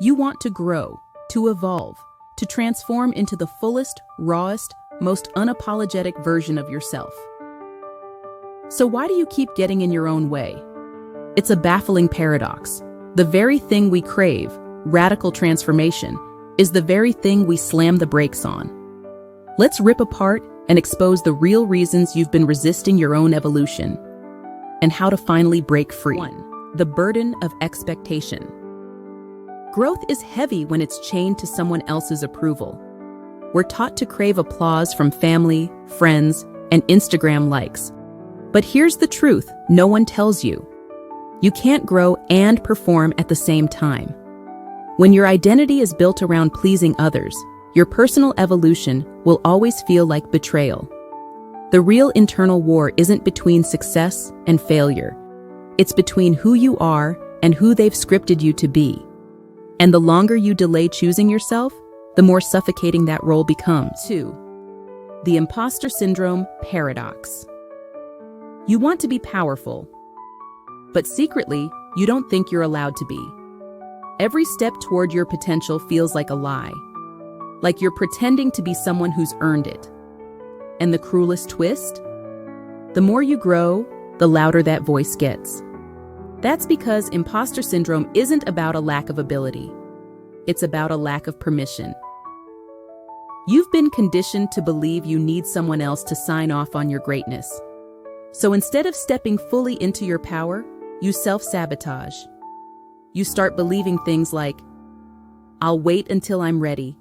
You want to grow, to evolve, to transform into the fullest, rawest, most unapologetic version of yourself. So why do you keep getting in your own way? It's a baffling paradox. The very thing we crave, radical transformation, is the very thing we slam the brakes on. Let's rip apart and expose the real reasons you've been resisting your own evolution and how to finally break free. 1. The burden of expectation. Growth is heavy when it's chained to someone else's approval. We're taught to crave applause from family, friends, and Instagram likes. But here's the truth no one tells you. You can't grow and perform at the same time. When your identity is built around pleasing others, your personal evolution will always feel like betrayal. The real internal war isn't between success and failure. It's between who you are and who they've scripted you to be. And the longer you delay choosing yourself, the more suffocating that role becomes. 2. The imposter syndrome paradox. You want to be powerful, but secretly, you don't think you're allowed to be. Every step toward your potential feels like a lie, like you're pretending to be someone who's earned it. And the cruelest twist? The more you grow, the louder that voice gets. That's because imposter syndrome isn't about a lack of ability. It's about a lack of permission. You've been conditioned to believe you need someone else to sign off on your greatness. So instead of stepping fully into your power, you self-sabotage. You start believing things like, I'll wait until I'm ready,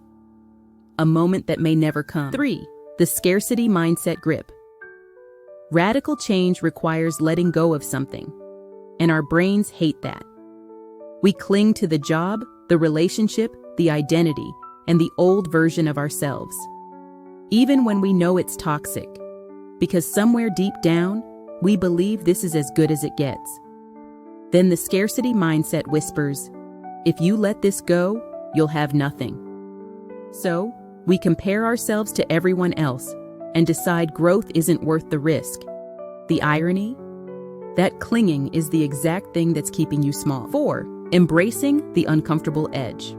a moment that may never come. 3. The scarcity mindset grip. Radical change requires letting go of something, and our brains hate that. We cling to the job, the relationship, the identity, and the old version of ourselves, even when we know it's toxic, because somewhere deep down, we believe this is as good as it gets. Then the scarcity mindset whispers, if you let this go, you'll have nothing. So, we compare ourselves to everyone else and decide growth isn't worth the risk. The irony? That clinging is the exact thing that's keeping you small. 4. Embracing the uncomfortable edge.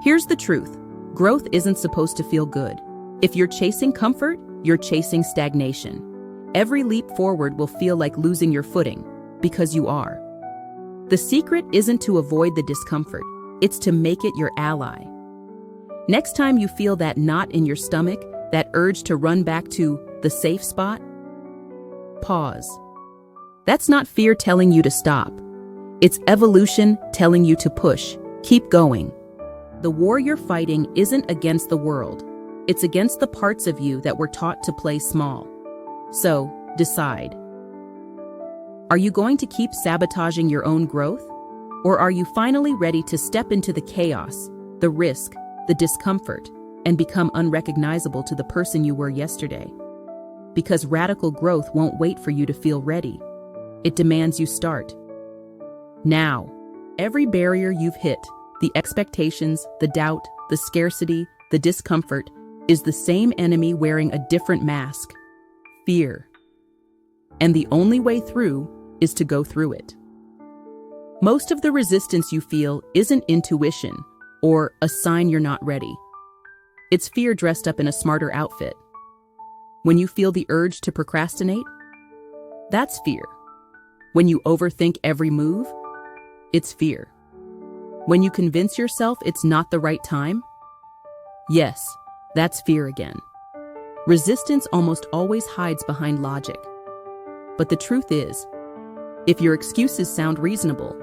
Here's the truth. Growth isn't supposed to feel good. If you're chasing comfort, you're chasing stagnation. Every leap forward will feel like losing your footing, because you are. The secret isn't to avoid the discomfort, it's to make it your ally. Next time you feel that knot in your stomach, that urge to run back to the safe spot, pause. That's not fear telling you to stop. It's evolution telling you to push. Keep going. The war you're fighting isn't against the world. It's against the parts of you that were taught to play small. So, decide. Are you going to keep sabotaging your own growth? Or are you finally ready to step into the chaos, the risk, the discomfort, and become unrecognizable to the person you were yesterday? Because radical growth won't wait for you to feel ready. It demands you start. Now, every barrier you've hit, the expectations, the doubt, the scarcity, the discomfort, is the same enemy wearing a different mask: fear. And the only way through is to go through it. Most of the resistance you feel isn't intuition or a sign you're not ready. It's fear dressed up in a smarter outfit. When you feel the urge to procrastinate, that's fear. When you overthink every move, it's fear. When you convince yourself it's not the right time, yes, that's fear again. Resistance almost always hides behind logic. But the truth is, if your excuses sound reasonable,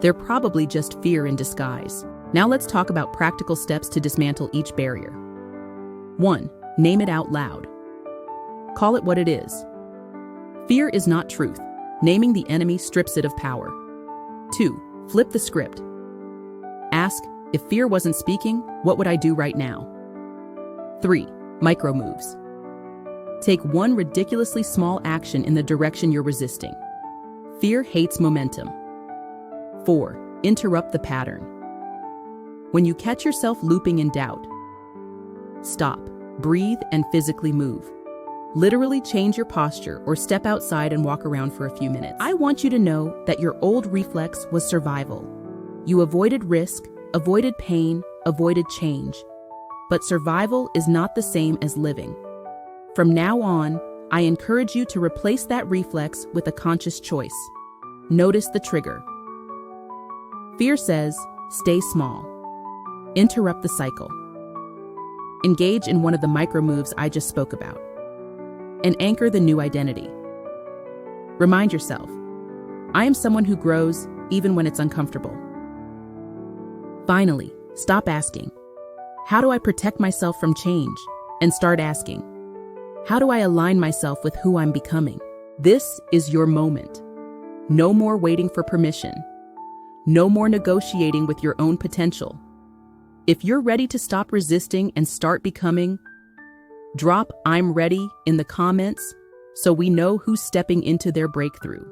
they're probably just fear in disguise. Now let's talk about practical steps to dismantle each barrier. 1. Name it out loud. Call it what it is. Fear is not truth. Naming the enemy strips it of power. 2. Flip the script. Ask, if fear wasn't speaking, what would I do right now? 3. Micro moves. Take one ridiculously small action in the direction you're resisting. Fear hates momentum. 4. Interrupt the pattern. When you catch yourself looping in doubt, stop, breathe, and physically move. Literally change your posture or step outside and walk around for a few minutes. I want you to know that your old reflex was survival. You avoided risk, avoided pain, avoided change. But survival is not the same as living. From now on, I encourage you to replace that reflex with a conscious choice. Notice the trigger. Fear says, stay small. Interrupt the cycle. Engage in one of the micro moves I just spoke about. And anchor the new identity. Remind yourself, I am someone who grows even when it's uncomfortable. Finally, stop asking, how do I protect myself from change? And start asking, how do I align myself with who I'm becoming? This is your moment. No more waiting for permission. No more negotiating with your own potential. If you're ready to stop resisting and start becoming, drop "I'm ready" in the comments so we know who's stepping into their breakthrough.